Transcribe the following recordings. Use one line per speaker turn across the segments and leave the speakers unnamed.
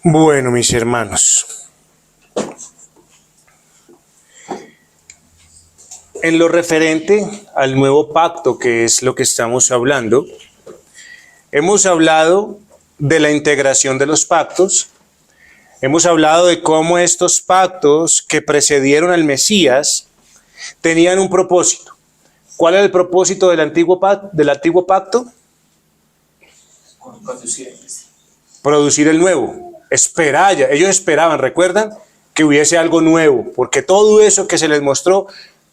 Bueno, mis hermanos, en lo referente al nuevo pacto, que es lo que estamos hablando, hemos hablado de la integración de los pactos, hemos hablado de cómo estos pactos que precedieron al Mesías tenían un propósito. ¿Cuál era el propósito del antiguo pacto? Producir el nuevo. Ellos esperaban, ¿recuerdan? Que hubiese algo nuevo, porque todo eso que se les mostró,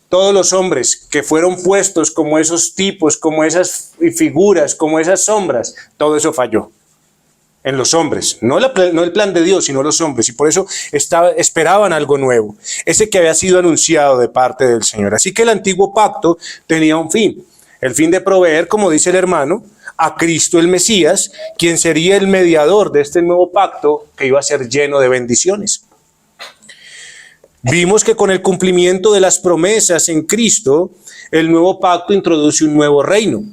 todos los hombres que fueron puestos como esos tipos, como esas figuras, como esas sombras, todo eso falló en los hombres, no el plan de Dios, sino los hombres, y por eso esperaban algo nuevo, ese que había sido anunciado de parte del Señor. Así que el antiguo pacto tenía un fin, el fin de proveer, como dice el hermano, a Cristo el Mesías, quien sería el mediador de este nuevo pacto que iba a ser lleno de bendiciones. Vimos que con el cumplimiento de las promesas en Cristo, el nuevo pacto introduce un nuevo reino,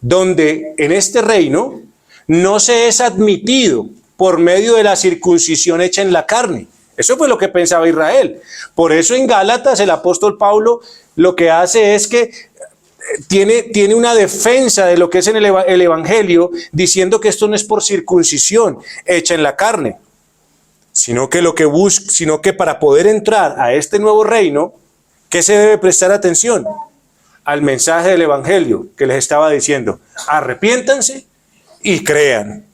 donde en este reino no se es admitido por medio de la circuncisión hecha en la carne. Eso fue lo que pensaba Israel. Por eso en Gálatas el apóstol Pablo lo que hace es que tiene una defensa de lo que es en el Evangelio, diciendo que esto no es por circuncisión hecha en la carne, sino que para poder entrar a este nuevo reino, ¿qué se debe prestar atención? Al mensaje del Evangelio que les estaba diciendo: arrepiéntanse y crean.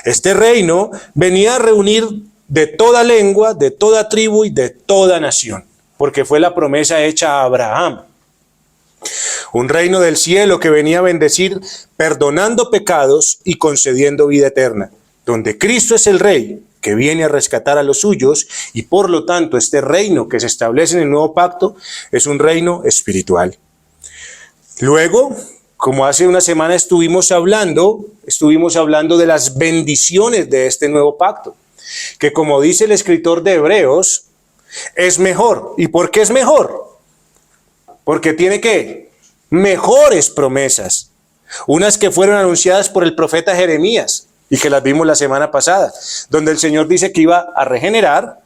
Este reino venía a reunir de toda lengua, de toda tribu y de toda nación, porque fue la promesa hecha a Abraham. Un reino del cielo que venía a bendecir, perdonando pecados y concediendo vida eterna, donde Cristo es el Rey que viene a rescatar a los suyos, y por lo tanto este reino que se establece en el nuevo pacto es un reino espiritual. Luego, como hace una semana estuvimos hablando de las bendiciones de este nuevo pacto, que como dice el escritor de Hebreos, es mejor. ¿Y por qué es mejor? Porque tiene ¿qué? Mejores promesas, unas que fueron anunciadas por el profeta Jeremías y que las vimos la semana pasada, donde el Señor dice que iba a regenerar,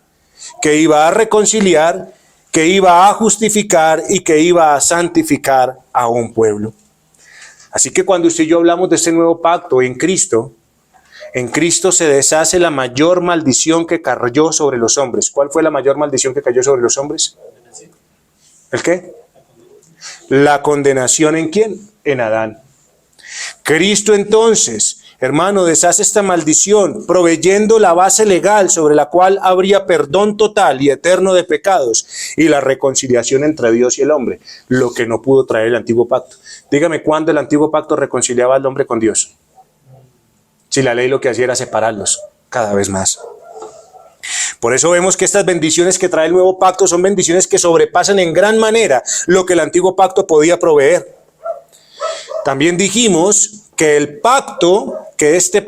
que iba a reconciliar, que iba a justificar y que iba a santificar a un pueblo. Así que cuando usted y yo hablamos de este nuevo pacto en Cristo se deshace la mayor maldición que cayó sobre los hombres. ¿Cuál fue la mayor maldición que cayó sobre los hombres? ¿El qué? La condenación. ¿En quién? En Adán. Cristo entonces, hermano, deshace esta maldición, proveyendo la base legal sobre la cual habría perdón total y eterno de pecados y la reconciliación entre Dios y el hombre, lo que no pudo traer el antiguo pacto. Dígame cuándo el antiguo pacto reconciliaba al hombre con Dios, si la ley lo que hacía era separarlos cada vez más. Por eso vemos que estas bendiciones que trae el nuevo pacto son bendiciones que sobrepasan en gran manera lo que el antiguo pacto podía proveer. También dijimos que este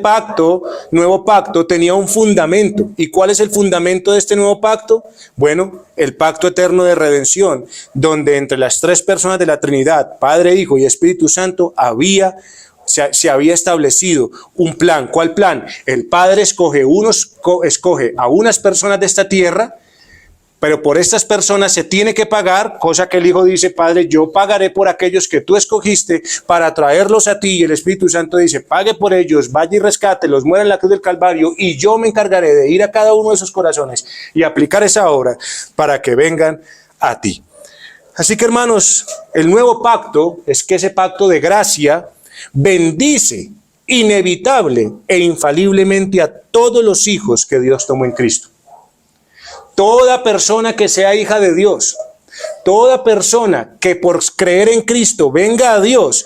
nuevo pacto tenía un fundamento. ¿Y cuál es el fundamento de este nuevo pacto? Bueno, el pacto eterno de redención, donde entre las tres personas de la Trinidad, Padre, Hijo y Espíritu Santo, se había establecido un plan. ¿Cuál plan? El Padre escoge a unas personas de esta tierra, pero por estas personas se tiene que pagar, cosa que el Hijo dice: Padre, yo pagaré por aquellos que tú escogiste para traerlos a ti, y el Espíritu Santo dice: pague por ellos, vaya y rescátelos, muera en la cruz del Calvario, y yo me encargaré de ir a cada uno de esos corazones y aplicar esa obra para que vengan a ti. Así que, hermanos, el nuevo pacto es que ese pacto de gracia bendice inevitable e infaliblemente a todos los hijos que Dios tomó en Cristo. Toda persona que sea hija de Dios, toda persona que por creer en Cristo venga a Dios,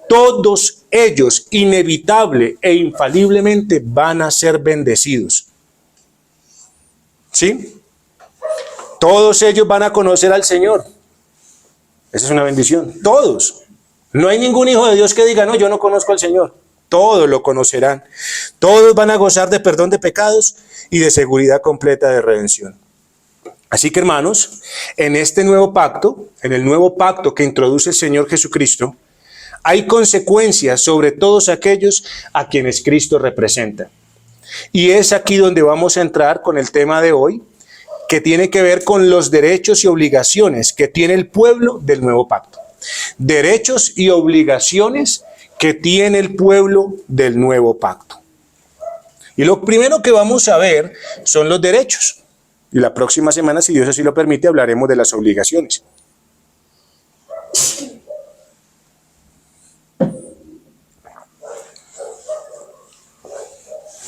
todos ellos inevitable e infaliblemente van a ser bendecidos. ¿Sí? Todos ellos van a conocer al Señor. Esa es una bendición. Todos. No hay ningún hijo de Dios que diga: no, yo no conozco al Señor. Todos lo conocerán. Todos van a gozar de perdón de pecados y de seguridad completa de redención. Así que, hermanos, en este nuevo pacto, en el nuevo pacto que introduce el Señor Jesucristo, hay consecuencias sobre todos aquellos a quienes Cristo representa. Y es aquí donde vamos a entrar con el tema de hoy, que tiene que ver con los derechos y obligaciones que tiene el pueblo del nuevo pacto. Derechos y obligaciones que tiene el pueblo del nuevo pacto. Y lo primero que vamos a ver son los derechos. Y la próxima semana, si Dios así lo permite, hablaremos de las obligaciones.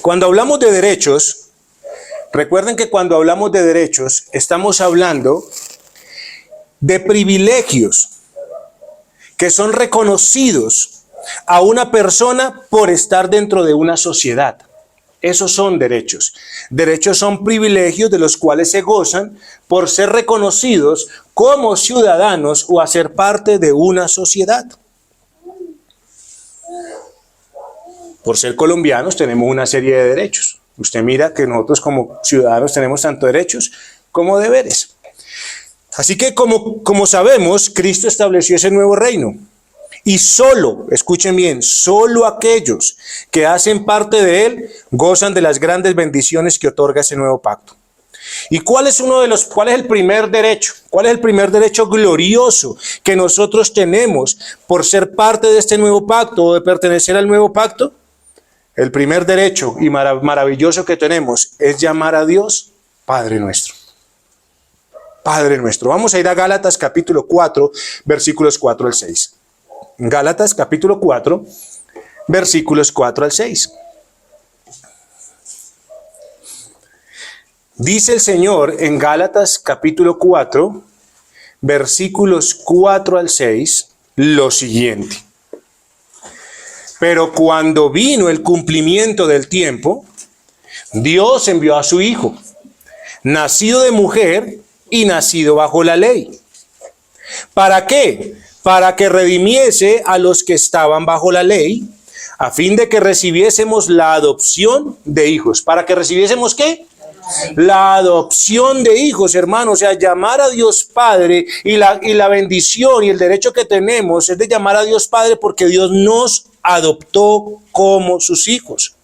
Cuando hablamos de derechos, recuerden que cuando hablamos de derechos, estamos hablando de privilegios que son reconocidos a una persona por estar dentro de una sociedad. Esos son derechos. Derechos son privilegios de los cuales se gozan por ser reconocidos como ciudadanos o hacer parte de una sociedad. Por ser colombianos tenemos una serie de derechos. Usted mira que nosotros como ciudadanos tenemos tanto derechos como deberes. Así que como sabemos, Cristo estableció ese nuevo reino. Y solo, escuchen bien, solo aquellos que hacen parte de él gozan de las grandes bendiciones que otorga ese nuevo pacto. ¿Y cuál es el primer derecho? ¿Cuál es el primer derecho glorioso que nosotros tenemos por ser parte de este nuevo pacto o de pertenecer al nuevo pacto? El primer derecho y maravilloso que tenemos es llamar a Dios Padre nuestro. Padre nuestro. Vamos a ir a Gálatas capítulo 4, versículos 4 al 6. Gálatas capítulo 4, versículos 4 al 6. Dice el Señor en Gálatas capítulo 4, versículos 4 al 6, lo siguiente. Pero cuando vino el cumplimiento del tiempo, Dios envió a su Hijo, nacido de mujer y nacido bajo la ley. ¿Para qué? Para que redimiese a los que estaban bajo la ley, a fin de que recibiésemos la adopción de hijos. ¿Para que recibiésemos qué? La adopción de hijos, hermanos. O sea, llamar a Dios Padre y la bendición y el derecho que tenemos es de llamar a Dios Padre porque Dios nos adoptó como sus hijos.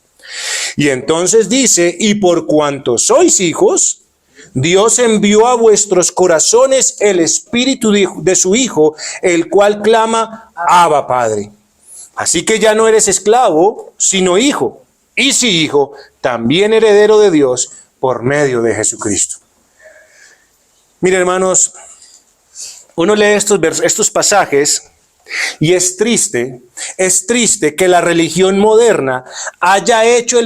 Y entonces dice, y por cuanto sois hijos, Dios envió a vuestros corazones el espíritu de su Hijo, el cual clama, Abba, Padre. Así que ya no eres esclavo, sino hijo. Y si hijo, también heredero de Dios por medio de Jesucristo. Miren, hermanos, uno lee estos pasajes y es triste que la religión moderna haya hecho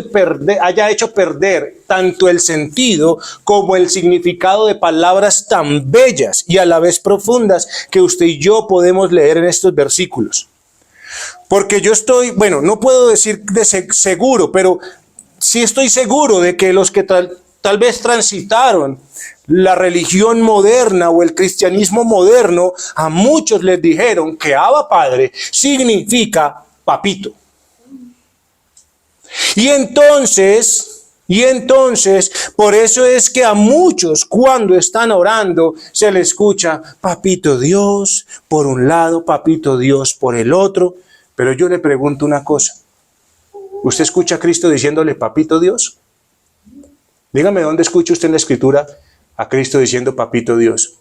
perder tanto el sentido como el significado de palabras tan bellas y a la vez profundas que usted y yo podemos leer en estos versículos. Porque yo no puedo decir de seguro, pero sí estoy seguro de que los que tal vez transitaron la religión moderna o el cristianismo moderno, a muchos les dijeron que Abba Padre significa papito. Y entonces, por eso es que a muchos cuando están orando se les escucha papito Dios por un lado, papito Dios por el otro. Pero yo le pregunto una cosa. ¿Usted escucha a Cristo diciéndole papito Dios? Dígame dónde escucha usted en la Escritura a Cristo diciendo papito Dios.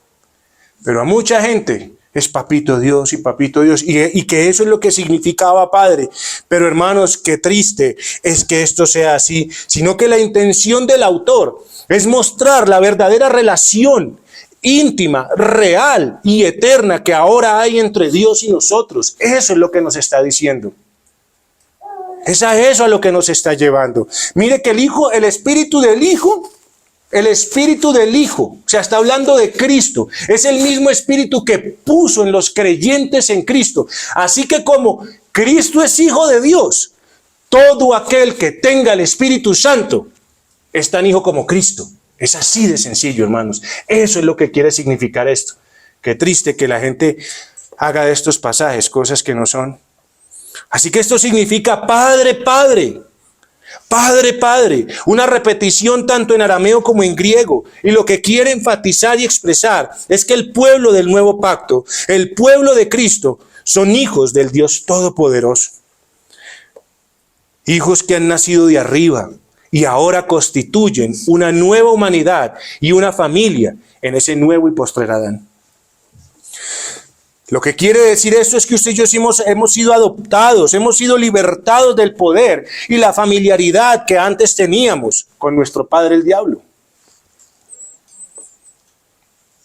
Pero a mucha gente es papito Dios y papito Dios, y que eso es lo que significaba Padre. Pero hermanos, qué triste es que esto sea así, sino que la intención del autor es mostrar la verdadera relación íntima, real y eterna que ahora hay entre Dios y nosotros. Eso es lo que nos está diciendo. Es a eso a lo que nos está llevando. Mire que el espíritu del Hijo, o sea, está hablando de Cristo. Es el mismo espíritu que puso en los creyentes en Cristo. Así que como Cristo es Hijo de Dios, todo aquel que tenga el Espíritu Santo es tan hijo como Cristo. Es así de sencillo, hermanos. Eso es lo que quiere significar esto. Qué triste que la gente haga de estos pasajes cosas que no son. Así que esto significa Padre, Padre. Padre, Padre. Una repetición tanto en arameo como en griego. Y lo que quiere enfatizar y expresar es que el pueblo del nuevo pacto, el pueblo de Cristo, son hijos del Dios Todopoderoso. Hijos que han nacido de arriba. y ahora constituyen una nueva humanidad y una familia en ese nuevo y postrer Adán. Lo que quiere decir esto es que usted y yo hemos sido adoptados, hemos sido libertados del poder y la familiaridad que antes teníamos con nuestro padre el diablo.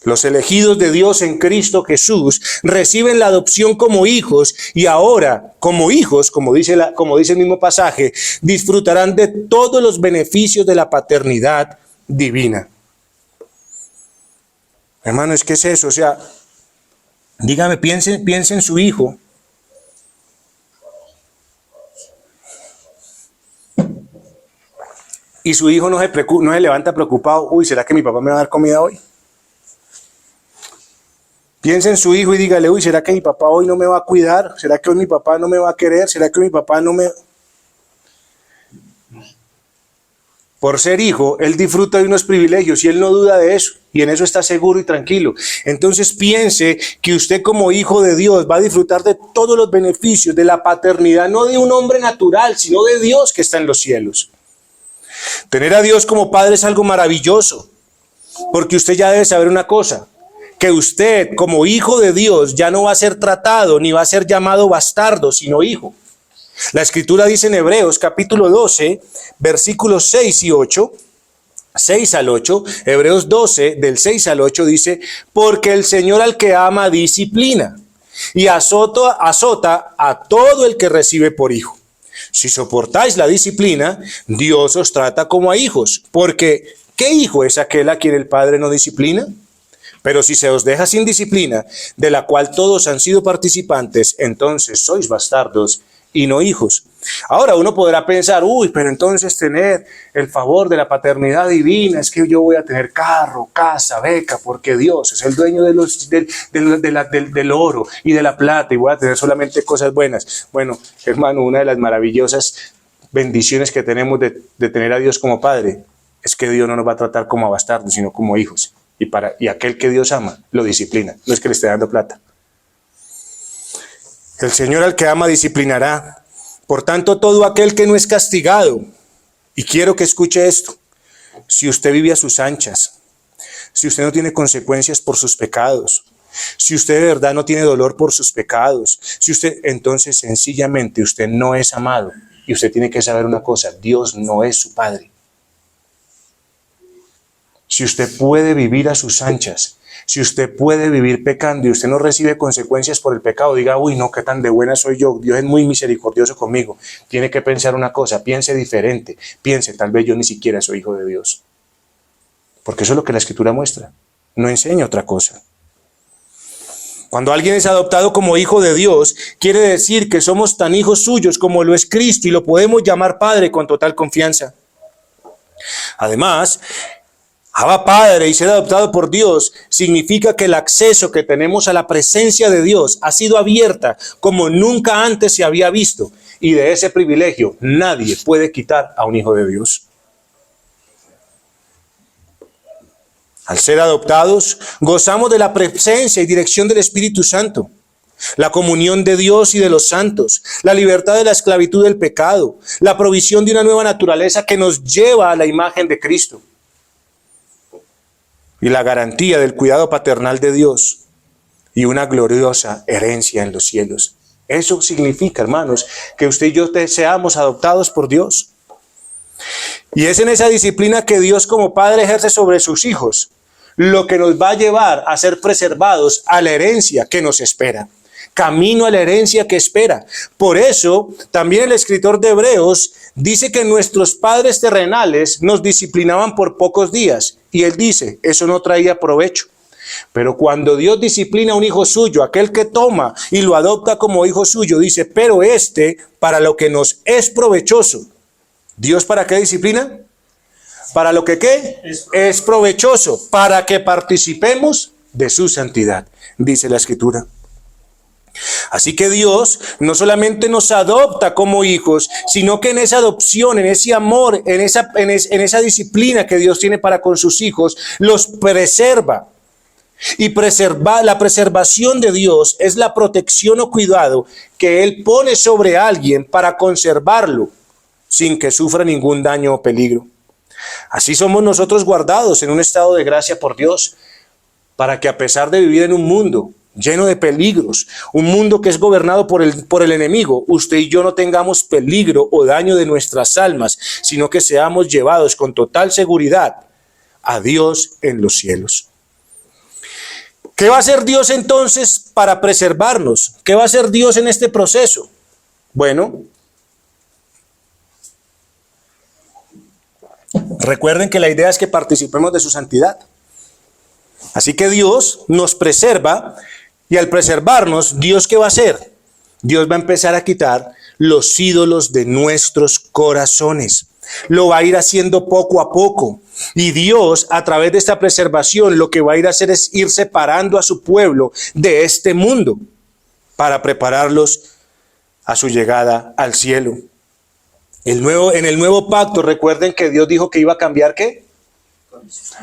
Los elegidos de Dios en Cristo Jesús reciben la adopción como hijos y ahora, como hijos, como dice el mismo pasaje, disfrutarán de todos los beneficios de la paternidad divina. Hermano, es que es eso, o sea, dígame, piense en su hijo. Y su hijo no se levanta preocupado, uy, ¿será que mi papá me va a dar comida hoy? Piensa en su hijo y dígale, uy, ¿será que mi papá hoy no me va a cuidar? ¿Será que hoy mi papá no me va a querer? ¿Será que mi papá no me...? Por ser hijo, él disfruta de unos privilegios y él no duda de eso. Y en eso está seguro y tranquilo. Entonces piense que usted como hijo de Dios va a disfrutar de todos los beneficios de la paternidad, no de un hombre natural, sino de Dios que está en los cielos. Tener a Dios como padre es algo maravilloso, porque usted ya debe saber una cosa, que usted como hijo de Dios ya no va a ser tratado ni va a ser llamado bastardo, sino hijo. La Escritura dice en Hebreos capítulo 12, versículos 6 y 8, 6 al 8, Hebreos 12, del 6 al 8 dice, porque el Señor al que ama disciplina y azota a todo el que recibe por hijo. Si soportáis la disciplina, Dios os trata como a hijos, porque ¿qué hijo es aquel a quien el Padre no disciplina? Pero si se os deja sin disciplina, de la cual todos han sido participantes, entonces sois bastardos y no hijos. Ahora uno podrá pensar, uy, pero entonces tener el favor de la paternidad divina es que yo voy a tener carro, casa, beca, porque Dios es el dueño del oro y de la plata y voy a tener solamente cosas buenas. Bueno, hermano, una de las maravillosas bendiciones que tenemos de tener a Dios como Padre es que Dios no nos va a tratar como a bastardos, sino como hijos. Y aquel que Dios ama, lo disciplina. No es que le esté dando plata. El Señor al que ama disciplinará. Por tanto, todo aquel que no es castigado, y quiero que escuche esto, si usted vive a sus anchas, si usted no tiene consecuencias por sus pecados, si usted de verdad no tiene dolor por sus pecados, entonces sencillamente usted no es amado. Y usted tiene que saber una cosa, Dios no es su Padre. Si usted puede vivir a sus anchas, si usted puede vivir pecando y usted no recibe consecuencias por el pecado, diga, uy, no, qué tan de buena soy yo, Dios es muy misericordioso conmigo. Tiene que pensar una cosa, piense diferente, piense, tal vez yo ni siquiera soy hijo de Dios. Porque eso es lo que la Escritura muestra, no enseña otra cosa. Cuando alguien es adoptado como hijo de Dios, quiere decir que somos tan hijos suyos como lo es Cristo y lo podemos llamar Padre con total confianza. Además, Abba Padre y ser adoptado por Dios significa que el acceso que tenemos a la presencia de Dios ha sido abierta como nunca antes se había visto. Y de ese privilegio nadie puede quitar a un hijo de Dios. Al ser adoptados, gozamos de la presencia y dirección del Espíritu Santo, la comunión de Dios y de los santos, la libertad de la esclavitud del pecado, la provisión de una nueva naturaleza que nos lleva a la imagen de Cristo. Y la garantía del cuidado paternal de Dios y una gloriosa herencia en los cielos. Eso significa, hermanos, que usted y yo seamos adoptados por Dios. Y es en esa disciplina que Dios como Padre ejerce sobre sus hijos, lo que nos va a llevar a ser preservados a la herencia que nos espera. Camino a la herencia que espera. Por eso, también el escritor de Hebreos dice que nuestros padres terrenales nos disciplinaban por pocos días. Y él dice, eso no traía provecho. Pero cuando Dios disciplina a un hijo suyo, aquel que toma y lo adopta como hijo suyo, dice, pero para lo que nos es provechoso. ¿Dios para qué disciplina? Para lo que ¿qué? Es provechoso, para que participemos de su santidad, dice la Escritura. Así que Dios no solamente nos adopta como hijos, sino que en esa adopción, en ese amor, en esa disciplina que Dios tiene para con sus hijos, los preserva. Y la preservación de Dios es la protección o cuidado que Él pone sobre alguien para conservarlo, sin que sufra ningún daño o peligro. Así somos nosotros guardados en un estado de gracia por Dios, para que a pesar de vivir en un mundo lleno de peligros, un mundo que es gobernado por el enemigo, usted y yo no tengamos peligro o daño de nuestras almas, sino que seamos llevados con total seguridad a Dios en los cielos. ¿Qué va a hacer Dios entonces para preservarnos? ¿Qué va a hacer Dios en este proceso? Bueno, recuerden que la idea es que participemos de su santidad. Así que Dios nos preserva, y al preservarnos, ¿Dios qué va a hacer? Dios va a empezar a quitar los ídolos de nuestros corazones. Lo va a ir haciendo poco a poco. Y Dios, a través de esta preservación, lo que va a ir a hacer es ir separando a su pueblo de este mundo para prepararlos a su llegada al cielo. En el nuevo pacto, recuerden que Dios dijo que iba a cambiar ¿qué?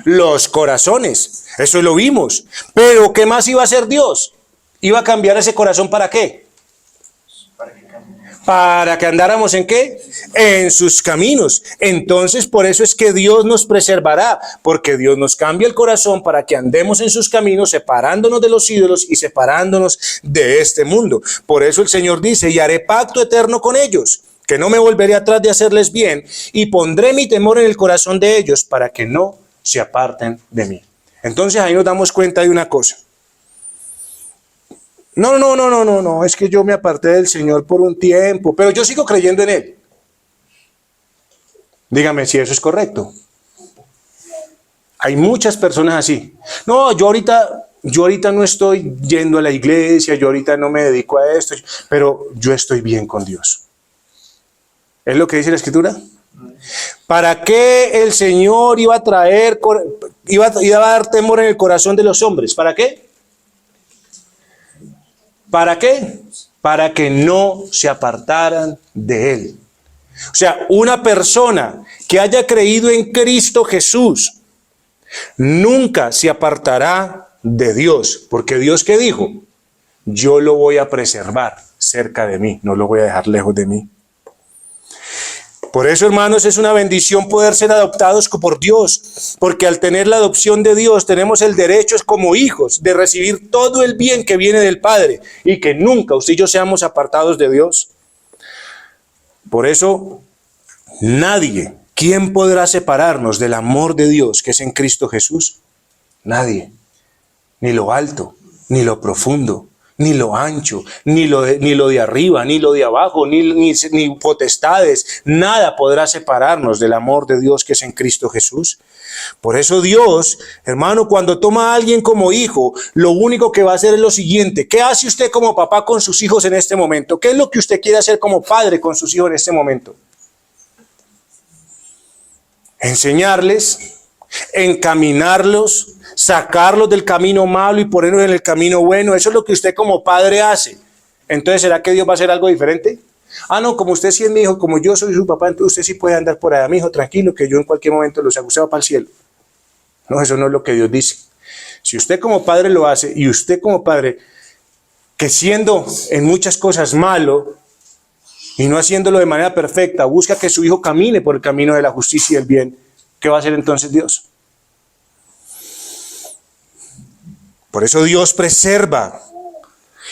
Los corazones. Eso lo vimos. Pero ¿qué más iba a hacer Dios? ¿Iba a cambiar ese corazón para qué? Para que andáramos ¿en qué? En sus caminos. Entonces, por eso es que Dios nos preservará, porque Dios nos cambia el corazón para que andemos en sus caminos, separándonos de los ídolos y separándonos de este mundo. Por eso el Señor dice, y haré pacto eterno con ellos, que no me volveré atrás de hacerles bien, y pondré mi temor en el corazón de ellos para que no se aparten de mí. Entonces ahí nos damos cuenta de una cosa. No, es que yo me aparté del Señor por un tiempo, pero yo sigo creyendo en Él. Dígame si eso es correcto. Hay muchas personas así. No, yo ahorita no estoy yendo a la iglesia, yo ahorita no me dedico a esto, pero yo estoy bien con Dios. ¿Es lo que dice la Escritura? ¿Para qué el Señor iba a dar temor en el corazón de los hombres? ¿Para qué? ¿Para qué? Para que no se apartaran de Él. O sea, una persona que haya creído en Cristo Jesús nunca se apartará de Dios. Porque Dios, ¿qué dijo? Yo lo voy a preservar cerca de mí, no lo voy a dejar lejos de mí. Por eso, hermanos, es una bendición poder ser adoptados por Dios, porque al tener la adopción de Dios tenemos el derecho como hijos de recibir todo el bien que viene del Padre y que nunca usted y yo seamos apartados de Dios. Por eso, nadie, ¿quién podrá separarnos del amor de Dios que es en Cristo Jesús? Nadie, ni lo alto, ni lo profundo, ni lo ancho, ni lo de arriba, ni lo de abajo, ni potestades, nada podrá separarnos del amor de Dios que es en Cristo Jesús. Por eso Dios, hermano, cuando toma a alguien como hijo, lo único que va a hacer es lo siguiente. ¿Qué hace usted como papá con sus hijos en este momento? ¿Qué es lo que usted quiere hacer como padre con sus hijos en este momento? Enseñarles, encaminarlos, sacarlos del camino malo y ponerlos en el camino bueno. Eso es lo que usted como padre hace. Entonces, ¿será que Dios va a hacer algo diferente? Ah, no, como usted sí es mi hijo, como yo soy su papá, entonces usted sí puede andar por allá, mi hijo, tranquilo, que yo en cualquier momento lo saco, usted va para el cielo. No, eso no es lo que Dios dice. Si usted como padre lo hace, y usted como padre, que siendo en muchas cosas malo, y no haciéndolo de manera perfecta, busca que su hijo camine por el camino de la justicia y el bien, ¿qué va a hacer entonces Dios? Por eso Dios preserva.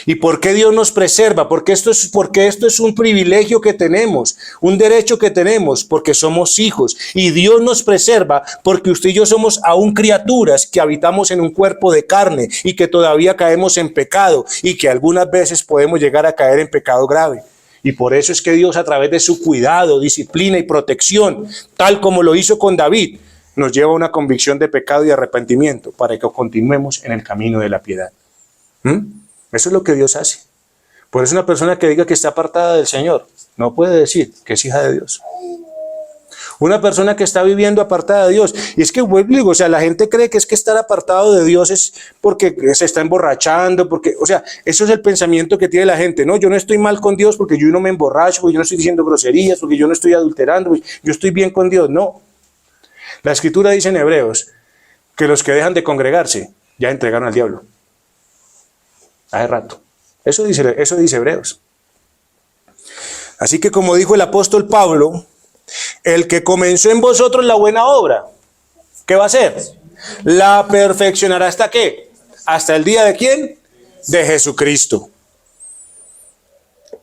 ¿Y por qué Dios nos preserva? Porque esto es un privilegio que tenemos, un derecho que tenemos, porque somos hijos. Y Dios nos preserva porque usted y yo somos aún criaturas que habitamos en un cuerpo de carne y que todavía caemos en pecado y que algunas veces podemos llegar a caer en pecado grave. Y por eso es que Dios, a través de su cuidado, disciplina y protección, tal como lo hizo con David, nos lleva a una convicción de pecado y arrepentimiento para que continuemos en el camino de la piedad. Eso es lo que Dios hace. Por eso una persona que diga que está apartada del Señor no puede decir que es hija de Dios. Una persona que está viviendo apartada de Dios. Y es que, digo, o sea, la gente cree que es que estar apartado de Dios es porque se está emborrachando, porque, o sea, eso es el pensamiento que tiene la gente. No, yo no estoy mal con Dios porque yo no me emborracho, porque yo no estoy diciendo groserías, porque yo no estoy adulterando, yo estoy bien con Dios. No. La Escritura dice en Hebreos que los que dejan de congregarse ya entregaron al diablo. Hace rato. Eso dice Hebreos. Así que como dijo el apóstol Pablo El que comenzó en vosotros la buena obra, ¿qué va a hacer? La perfeccionará ¿hasta qué? ¿Hasta el día de quién? De Jesucristo.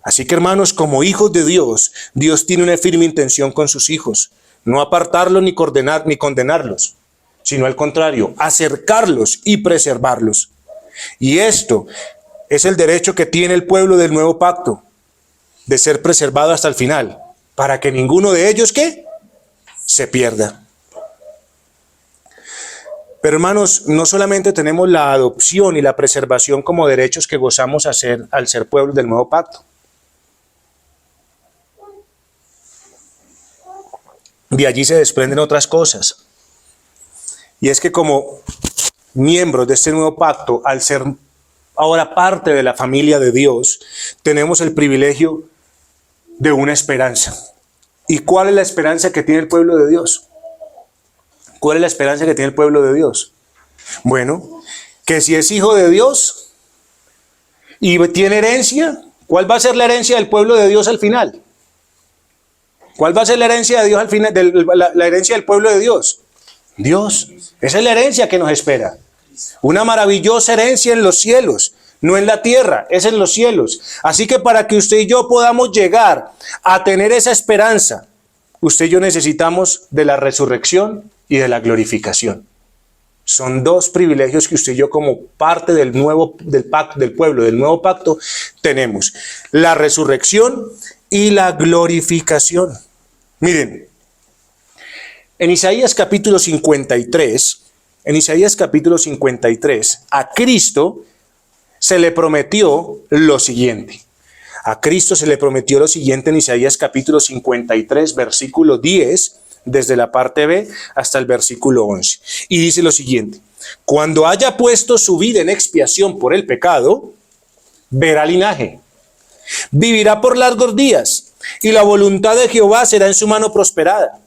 Así que, hermanos, como hijos de Dios, Dios tiene una firme intención con sus hijos. No apartarlos ni condenarlos, sino al contrario, acercarlos y preservarlos. Y esto es el derecho que tiene el pueblo del nuevo pacto, de ser preservado hasta el final, para que ninguno de ellos, ¿qué? Se pierda. Pero, hermanos, no solamente tenemos la adopción y la preservación como derechos que gozamos al ser pueblo del nuevo pacto. De allí se desprenden otras cosas. Y es que como miembros de este nuevo pacto, al ser ahora parte de la familia de Dios, tenemos el privilegio de una esperanza. ¿Y cuál es la esperanza que tiene el pueblo de Dios? ¿Cuál es la esperanza que tiene el pueblo de Dios? Bueno, que si es hijo de Dios y tiene herencia, ¿cuál va a ser la herencia del pueblo de Dios al final? ¿Cuál va a ser la herencia de Dios al final? La herencia del pueblo de Dios. Dios. Esa es la herencia que nos espera. Una maravillosa herencia en los cielos, no en la tierra, es en los cielos. Así que para que usted y yo podamos llegar a tener esa esperanza, usted y yo necesitamos de la resurrección y de la glorificación. Son dos privilegios que usted y yo como parte del pacto, del pueblo, del nuevo pacto, tenemos. La resurrección y la glorificación. Miren, en Isaías capítulo 53, a Cristo se le prometió lo siguiente. A Cristo se le prometió lo siguiente en Isaías capítulo 53, versículo 10, desde la parte B hasta el versículo 11. Y dice lo siguiente: cuando haya puesto su vida en expiación por el pecado, verá linaje, vivirá por largos días, y la voluntad de Jehová será en su mano prosperada.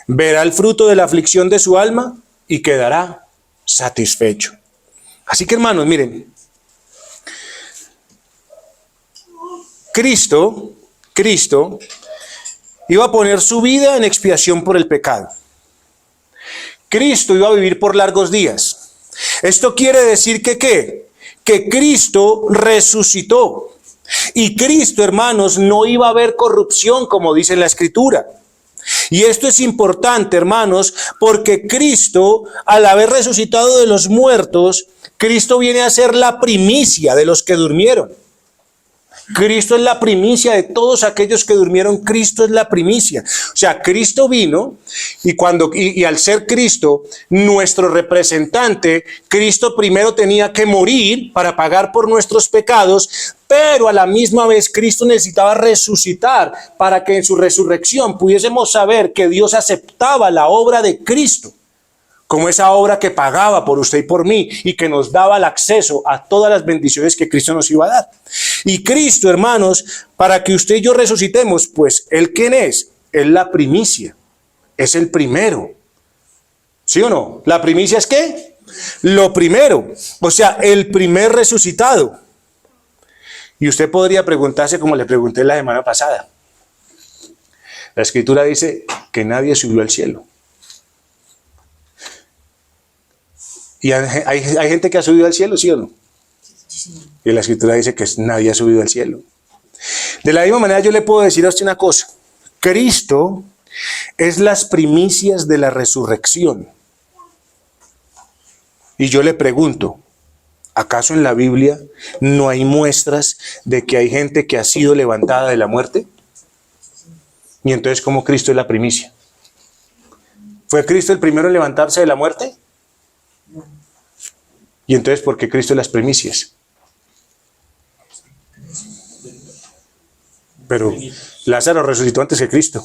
Verá el fruto de la aflicción de su alma y quedará satisfecho. Así que, hermanos, miren, Cristo iba a poner su vida en expiación por el pecado. Cristo iba a vivir por largos días. Esto quiere decir que ¿qué? Que Cristo resucitó. Y Cristo, hermanos, no iba a haber corrupción, como dice la Escritura. Y esto es importante, hermanos, porque Cristo, al haber resucitado de los muertos, Cristo viene a ser la primicia de los que durmieron. Cristo es la primicia de todos aquellos que durmieron. Cristo es la primicia. O sea, Cristo vino y al ser Cristo nuestro representante, Cristo primero tenía que morir para pagar por nuestros pecados, pero a la misma vez Cristo necesitaba resucitar para que en su resurrección pudiésemos saber que Dios aceptaba la obra de Cristo como esa obra que pagaba por usted y por mí y que nos daba el acceso a todas las bendiciones que Cristo nos iba a dar. Y Cristo, hermanos, para que usted y yo resucitemos, pues, ¿Él quién es? Es la primicia, es el primero. ¿Sí o no? ¿La primicia es qué? Lo primero, o sea, el primer resucitado. Y usted podría preguntarse como le pregunté la semana pasada. La Escritura dice que nadie subió al cielo. ¿Y hay gente que ha subido al cielo, sí o no? Y la Escritura dice que nadie ha subido al cielo. De la misma manera yo le puedo decir a usted una cosa. Cristo es las primicias de la resurrección. Y yo le pregunto, ¿acaso en la Biblia no hay muestras de que hay gente que ha sido levantada de la muerte? Y entonces, ¿cómo Cristo es la primicia? ¿Fue Cristo el primero en levantarse de la muerte? Y entonces, ¿por qué Cristo es las primicias? Pero Lázaro resucitó antes que Cristo.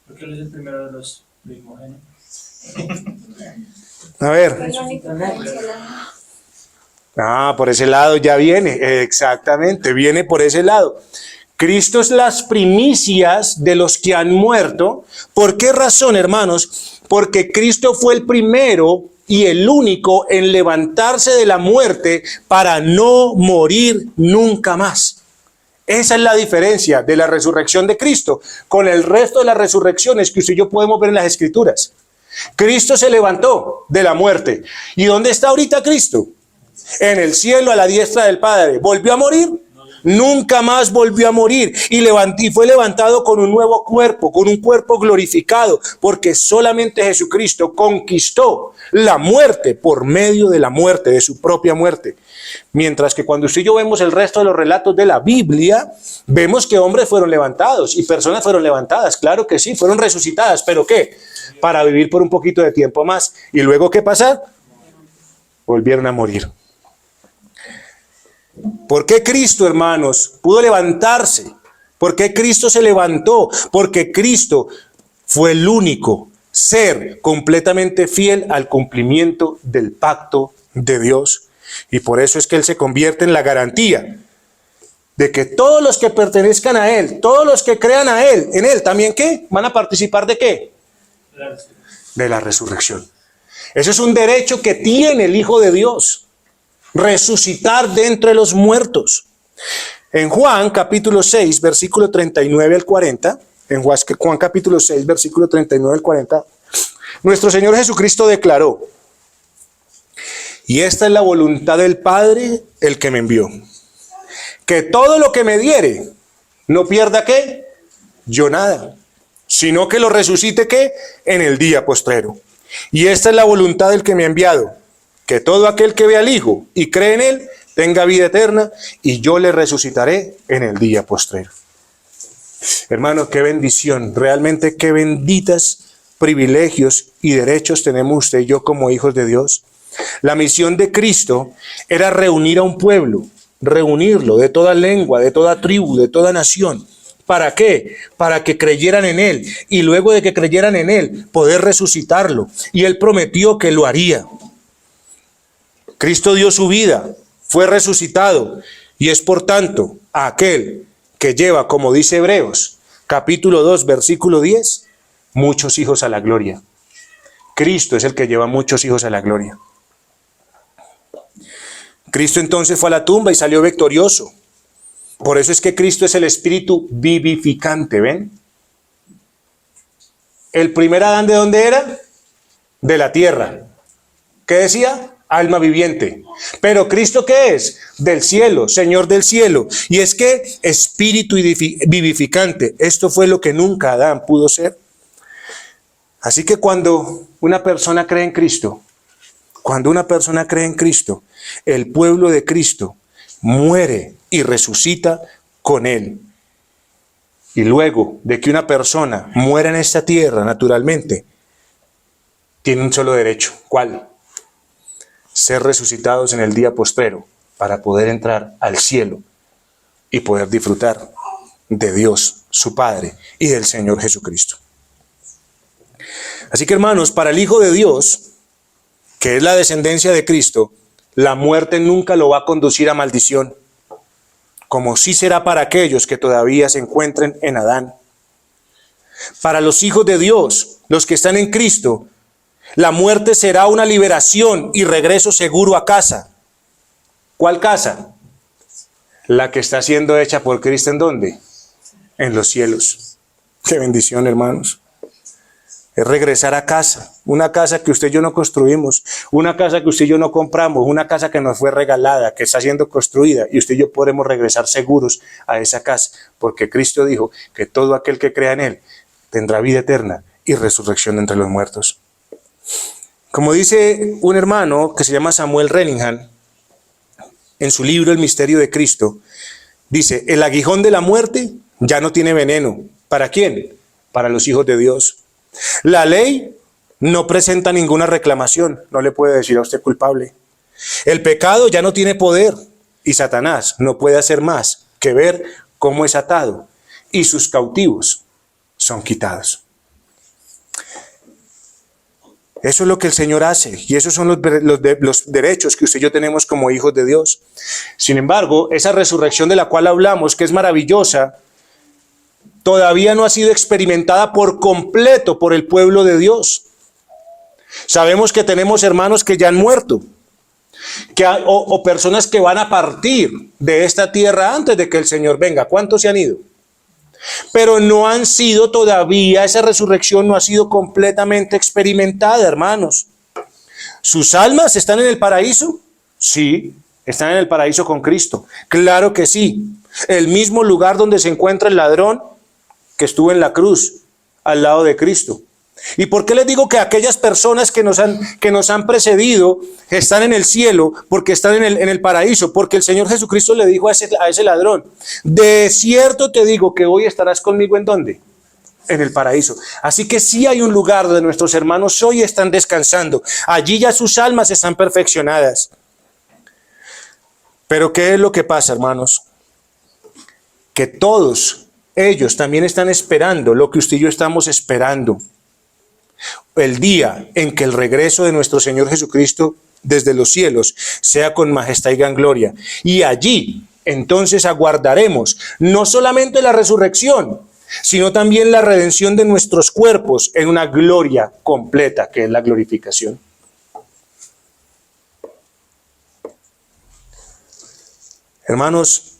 Porque él es el primero de los primogénitos.
A ver. Por ese lado ya viene. Exactamente, viene por ese lado. Cristo es las primicias de los que han muerto. ¿Por qué razón, hermanos? Porque Cristo fue el primero y el único en levantarse de la muerte para no morir nunca más. Esa es la diferencia de la resurrección de Cristo con el resto de las resurrecciones que usted y yo podemos ver en las Escrituras. Cristo se levantó de la muerte. ¿Y dónde está ahorita Cristo? En el cielo, a la diestra del Padre. ¿Volvió a morir? Nunca más volvió a morir y fue levantado con un nuevo cuerpo, con un cuerpo glorificado, porque solamente Jesucristo conquistó la muerte por medio de la muerte, de su propia muerte. Mientras que cuando usted y yo vemos el resto de los relatos de la Biblia, vemos que hombres fueron levantados y personas fueron levantadas, claro que sí, fueron resucitadas, ¿pero qué? Para vivir por un poquito de tiempo más. ¿Y luego qué pasa? Volvieron a morir. ¿Por qué Cristo, hermanos, pudo levantarse? ¿Por qué Cristo se levantó? Porque Cristo fue el único ser completamente fiel al cumplimiento del pacto de Dios. Y por eso es que Él se convierte en la garantía de que todos los que pertenezcan a Él, todos los que crean a Él, en Él, ¿también qué? ¿Van a participar de qué? De la resurrección. Eso es un derecho que tiene el Hijo de Dios. Resucitar de entre los muertos. En Juan capítulo 6, versículo 39 al 40, en Juan capítulo 6, versículo 39 al 40, nuestro Señor Jesucristo declaró: y esta es la voluntad del Padre, el que me envió, que todo lo que me diere, no pierda ¿qué? Yo nada, sino que lo resucite ¿qué? En el día postrero. Y esta es la voluntad del que me ha enviado, que todo aquel que ve al Hijo y cree en Él tenga vida eterna, y yo le resucitaré en el día postrero. Hermano, qué bendición, realmente qué benditas privilegios y derechos tenemos usted y yo como hijos de Dios. La misión de Cristo era reunir a un pueblo, reunirlo de toda lengua, de toda tribu, de toda nación. ¿Para qué? Para que creyeran en Él, y luego de que creyeran en Él, poder resucitarlo. Y Él prometió que lo haría. Cristo dio su vida, fue resucitado, y es por tanto aquel que lleva, como dice Hebreos, capítulo 2, versículo 10, muchos hijos a la gloria. Cristo es el que lleva muchos hijos a la gloria. Cristo entonces fue a la tumba y salió victorioso. Por eso es que Cristo es el espíritu vivificante, ¿ven? El primer Adán, ¿de dónde era? De la tierra. ¿Qué decía? Alma viviente. Pero Cristo, ¿qué es? Del cielo, Señor del cielo. Y es que espíritu vivificante. Esto fue lo que nunca Adán pudo ser. Así que cuando una persona cree en Cristo, el pueblo de Cristo muere y resucita con Él. Y luego de que una persona muera en esta tierra, naturalmente, tiene un solo derecho. ¿Cuál? Ser resucitados en el día postrero para poder entrar al cielo y poder disfrutar de Dios, su Padre, y del Señor Jesucristo. Así que, hermanos, para el Hijo de Dios, que es la descendencia de Cristo, la muerte nunca lo va a conducir a maldición, como sí será para aquellos que todavía se encuentren en Adán. Para los hijos de Dios, los que están en Cristo, la muerte será una liberación y regreso seguro a casa. ¿Cuál casa? La que está siendo hecha por Cristo, ¿en dónde? En los cielos. Qué bendición, hermanos. Es regresar a casa, una casa que usted y yo no construimos, una casa que usted y yo no compramos, una casa que nos fue regalada, que está siendo construida, y usted y yo podremos regresar seguros a esa casa, porque Cristo dijo que todo aquel que crea en Él tendrá vida eterna y resurrección entre los muertos. Como dice un hermano que se llama Samuel Renningham, en su libro El misterio de Cristo, dice: el aguijón de la muerte ya no tiene veneno. ¿Para quién? Para los hijos de Dios. La ley no presenta ninguna reclamación, no le puede decir a usted culpable. El pecado ya no tiene poder y Satanás no puede hacer más que ver cómo es atado y sus cautivos son quitados. Eso es lo que el Señor hace y esos son los derechos que usted y yo tenemos como hijos de Dios. Sin embargo, esa resurrección de la cual hablamos, que es maravillosa, todavía no ha sido experimentada por completo por el pueblo de Dios. Sabemos que tenemos hermanos que ya han muerto. o personas que van a partir de esta tierra antes de que el Señor venga. ¿Cuántos se han ido? Pero no han sido todavía, esa resurrección no ha sido completamente experimentada, hermanos. ¿Sus almas están en el paraíso? Sí, están en el paraíso con Cristo. Claro que sí. El mismo lugar donde se encuentra el ladrón que estuvo en la cruz, al lado de Cristo. ¿Y por qué les digo que aquellas personas que nos han precedido están en el cielo? Porque están en el paraíso. Porque el Señor Jesucristo le dijo a ese ladrón: de cierto te digo que hoy estarás conmigo, ¿en dónde? En el paraíso. Así que sí hay un lugar donde nuestros hermanos hoy están descansando. Allí ya sus almas están perfeccionadas. Pero ¿qué es lo que pasa, hermanos? Que todos ellos también están esperando lo que usted y yo estamos esperando. El día en que el regreso de nuestro Señor Jesucristo desde los cielos sea con majestad y gran gloria. Y allí entonces aguardaremos no solamente la resurrección, sino también la redención de nuestros cuerpos en una gloria completa, que es la glorificación. Hermanos,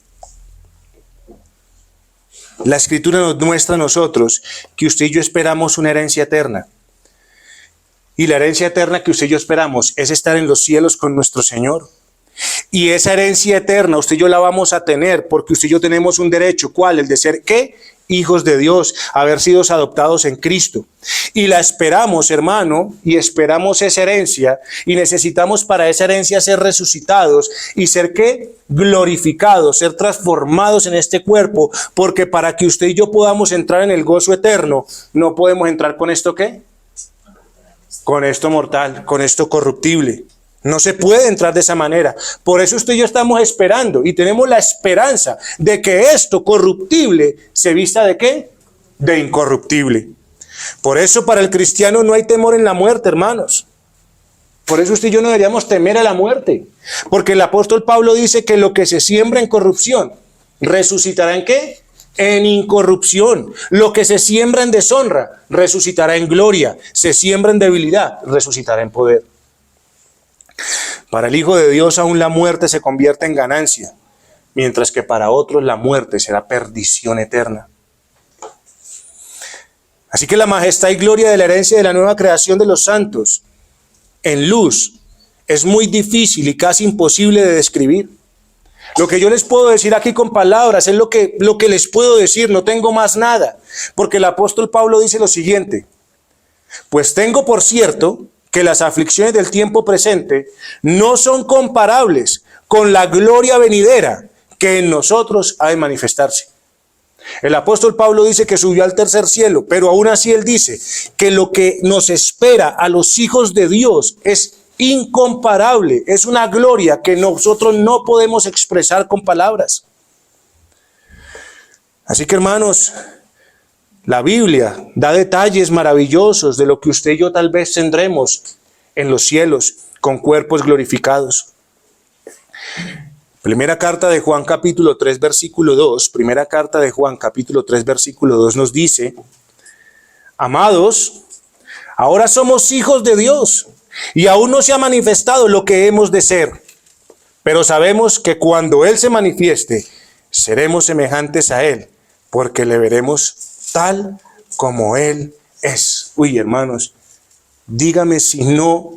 la Escritura nos muestra a nosotros que usted y yo esperamos una herencia eterna. Y la herencia eterna que usted y yo esperamos es estar en los cielos con nuestro Señor. Y esa herencia eterna usted y yo la vamos a tener porque usted y yo tenemos un derecho. ¿Cuál? El de ser, ¿qué? Hijos de Dios, haber sido adoptados en Cristo. Y la esperamos, hermano, y esperamos esa herencia, y necesitamos para esa herencia ser resucitados y ser, ¿qué? Glorificados, ser transformados en este cuerpo, porque para que usted y yo podamos entrar en el gozo eterno, no podemos entrar con esto, ¿qué? Con esto mortal, con esto corruptible. No se puede entrar de esa manera. Por eso usted y yo estamos esperando y tenemos la esperanza de que esto corruptible se vista ¿de qué? De incorruptible. Por eso para el cristiano no hay temor en la muerte, hermanos. Por eso usted y yo no deberíamos temer a la muerte. Porque el apóstol Pablo dice que lo que se siembra en corrupción, ¿resucitará en qué? En incorrupción. Lo que se siembra en deshonra, resucitará en gloria. Se siembra en debilidad, resucitará en poder. Para el Hijo de Dios aún la muerte se convierte en ganancia, mientras que para otros la muerte será perdición eterna. Así que la majestad y gloria de la herencia de la nueva creación de los santos en luz es muy difícil y casi imposible de describir. Lo que yo les puedo decir aquí con palabras es lo que les puedo decir, no tengo más nada, porque el apóstol Pablo dice lo siguiente: pues tengo por cierto que las aflicciones del tiempo presente no son comparables con la gloria venidera que en nosotros ha de manifestarse. El apóstol Pablo dice que subió al tercer cielo, pero aún así él dice que lo que nos espera a los hijos de Dios es incomparable, es una gloria que nosotros no podemos expresar con palabras. Así que, hermanos, la Biblia da detalles maravillosos de lo que usted y yo tal vez tendremos en los cielos con cuerpos glorificados. Primera carta de Juan capítulo 3 versículo 2, primera carta de Juan capítulo 3 versículo 2 nos dice: amados, ahora somos hijos de Dios y aún no se ha manifestado lo que hemos de ser, pero sabemos que cuando Él se manifieste, seremos semejantes a Él, porque le veremos tal como Él es. Uy, hermanos, dígame si no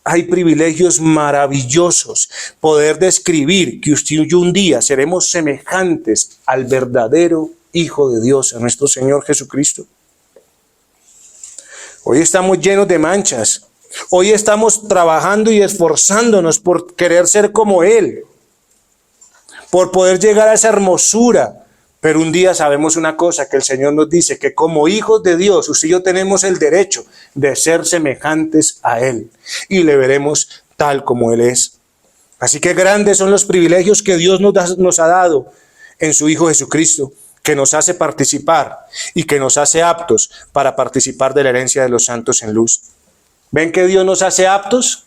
hay privilegios maravillosos poder describir que usted y yo un día seremos semejantes al verdadero Hijo de Dios, a nuestro Señor Jesucristo. Hoy estamos llenos de manchas. Hoy estamos trabajando y esforzándonos por querer ser como Él, por poder llegar a esa hermosura. Pero un día sabemos una cosa, que el Señor nos dice que como hijos de Dios, usted y yo tenemos el derecho de ser semejantes a Él y le veremos tal como Él es. Así que grandes son los privilegios que Dios nos ha dado en su Hijo Jesucristo, que nos hace participar y que nos hace aptos para participar de la herencia de los santos en luz. ¿Ven que Dios nos hace aptos?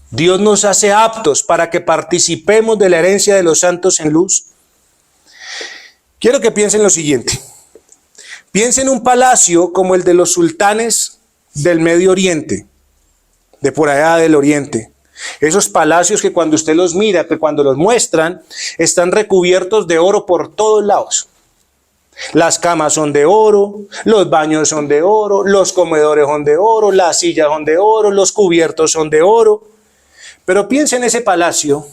Dios nos hace aptos para que participemos de la herencia de los santos en luz. Quiero que piensen lo siguiente. Piensen en un palacio como el de los sultanes del Medio Oriente, de por allá del Oriente. Esos palacios que cuando usted los mira, que cuando los muestran, están recubiertos de oro por todos lados. Las camas son de oro, los baños son de oro, los comedores son de oro, las sillas son de oro, los cubiertos son de oro. Pero piense en ese palacio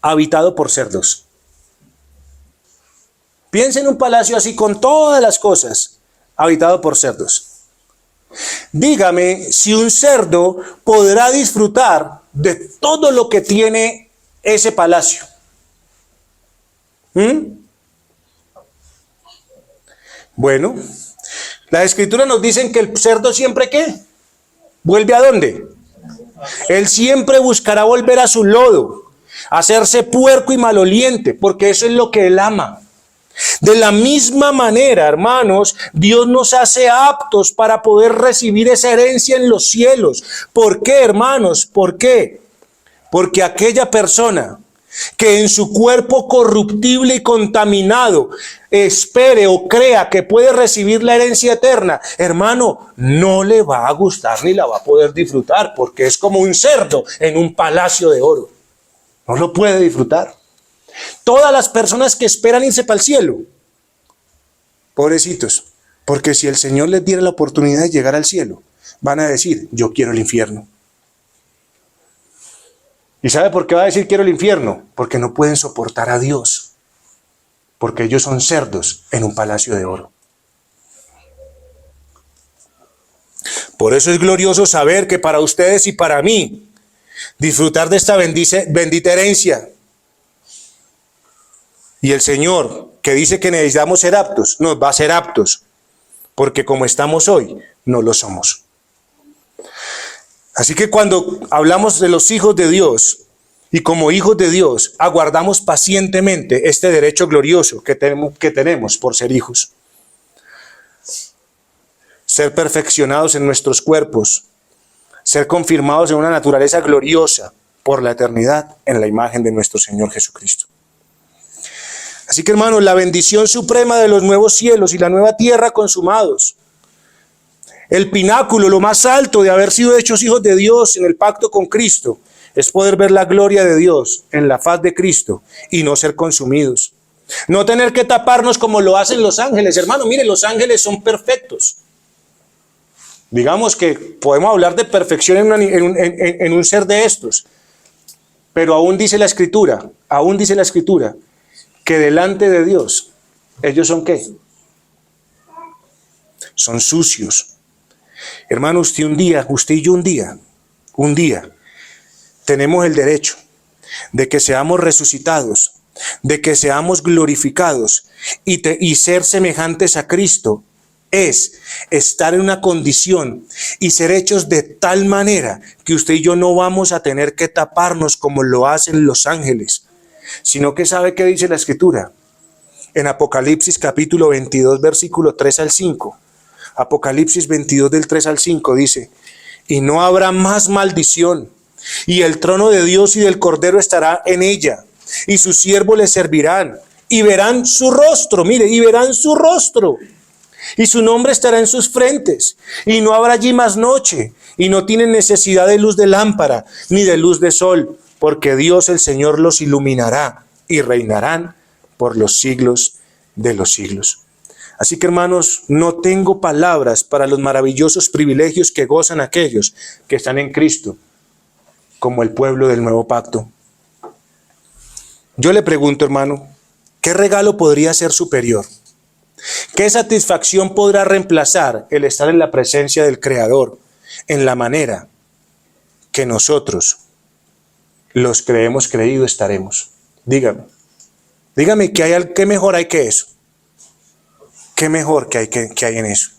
habitado por cerdos. Piense en un palacio así con todas las cosas, habitado por cerdos. Dígame si un cerdo podrá disfrutar de todo lo que tiene ese palacio. Bueno, las escrituras nos dicen que el cerdo siempre ¿qué? ¿Vuelve a dónde? Él siempre buscará volver a su lodo, hacerse puerco y maloliente, porque eso es lo que él ama. De la misma manera, hermanos, Dios nos hace aptos para poder recibir esa herencia en los cielos. ¿Por qué, hermanos? ¿Por qué? Porque aquella persona que en su cuerpo corruptible y contaminado espere o crea que puede recibir la herencia eterna, hermano, no le va a gustar ni la va a poder disfrutar, porque es como un cerdo en un palacio de oro. No lo puede disfrutar. Todas las personas que esperan irse para el cielo, pobrecitos, porque si el Señor les diera la oportunidad de llegar al cielo, van a decir, yo quiero el infierno. ¿Y sabe por qué va a decir quiero el infierno? Porque no pueden soportar a Dios, porque ellos son cerdos en un palacio de oro. Por eso es glorioso saber que para ustedes y para mí, disfrutar de esta bendita herencia. Y el Señor, que dice que necesitamos ser aptos, nos va a ser aptos, porque como estamos hoy, no lo somos. Así que cuando hablamos de los hijos de Dios, y como hijos de Dios, aguardamos pacientemente este derecho glorioso que tenemos por ser hijos. Ser perfeccionados en nuestros cuerpos, ser confirmados en una naturaleza gloriosa por la eternidad en la imagen de nuestro Señor Jesucristo. Así que, hermanos, la bendición suprema de los nuevos cielos y la nueva tierra consumados, el pináculo, lo más alto de haber sido hechos hijos de Dios en el pacto con Cristo, es poder ver la gloria de Dios en la faz de Cristo y no ser consumidos. No tener que taparnos como lo hacen los ángeles. Hermano, mire, los ángeles son perfectos. Digamos que podemos hablar de perfección en un ser de estos, pero aún dice la Escritura, que delante de Dios, ellos son ¿qué? Son sucios. Hermano, usted y yo un día, tenemos el derecho de que seamos resucitados, de que seamos glorificados y ser semejantes a Cristo es estar en una condición y ser hechos de tal manera que usted y yo no vamos a tener que taparnos como lo hacen los ángeles, sino que ¿sabe qué dice la Escritura? En Apocalipsis capítulo 22, versículo 3 al 5. Apocalipsis 22 del 3 al 5 dice, y no habrá más maldición, y el trono de Dios y del Cordero estará en ella, y sus siervos le servirán, y verán su rostro, mire, y verán su rostro, y su nombre estará en sus frentes, y no habrá allí más noche, y no tienen necesidad de luz de lámpara, ni de luz de sol, porque Dios el Señor los iluminará, y reinarán por los siglos de los siglos. Así que, hermanos, no tengo palabras para los maravillosos privilegios que gozan aquellos que están en Cristo, como el pueblo del nuevo pacto. Yo le pregunto, hermano, ¿qué regalo podría ser superior? ¿Qué satisfacción podrá reemplazar el estar en la presencia del Creador en la manera que nosotros, los que hemos creído, estaremos? Dígame, ¿qué mejor hay que eso? ¿Qué mejor que hay en eso?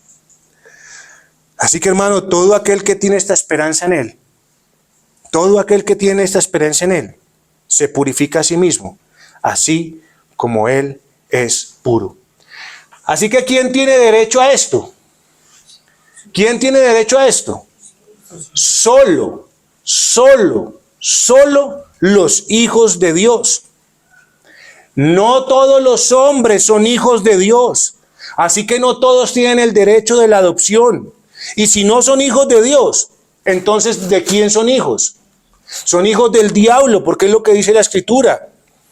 Así que, hermano, todo aquel que tiene esta esperanza en Él, se purifica a sí mismo, así como Él es puro. Así que, ¿quién tiene derecho a esto? ¿Quién tiene derecho a esto? Solo los hijos de Dios. No todos los hombres son hijos de Dios. Así que no todos tienen el derecho de la adopción. Y si no son hijos de Dios, entonces ¿de quién son hijos? Son hijos del diablo, porque es lo que dice la Escritura.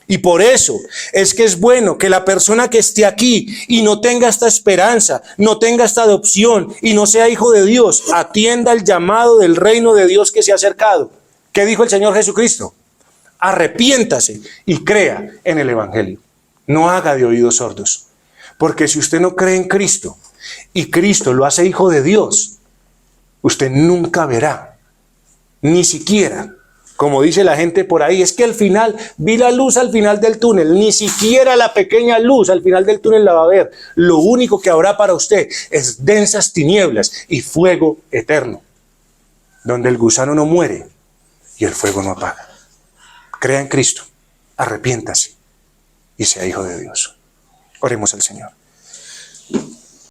Y por eso es que es bueno que la persona que esté aquí y no tenga esta esperanza, no tenga esta adopción y no sea hijo de Dios, atienda el llamado del reino de Dios que se ha acercado. ¿Qué dijo el Señor Jesucristo? Arrepiéntase y crea en el Evangelio. No haga de oídos sordos. Porque si usted no cree en Cristo y Cristo lo hace hijo de Dios, usted nunca verá, ni siquiera, como dice la gente por ahí, es que al final, vi la luz al final del túnel, ni siquiera la pequeña luz al final del túnel la va a ver. Lo único que habrá para usted es densas tinieblas y fuego eterno, donde el gusano no muere y el fuego no apaga. Crea en Cristo, arrepiéntase y sea hijo de Dios. Oremos al Señor.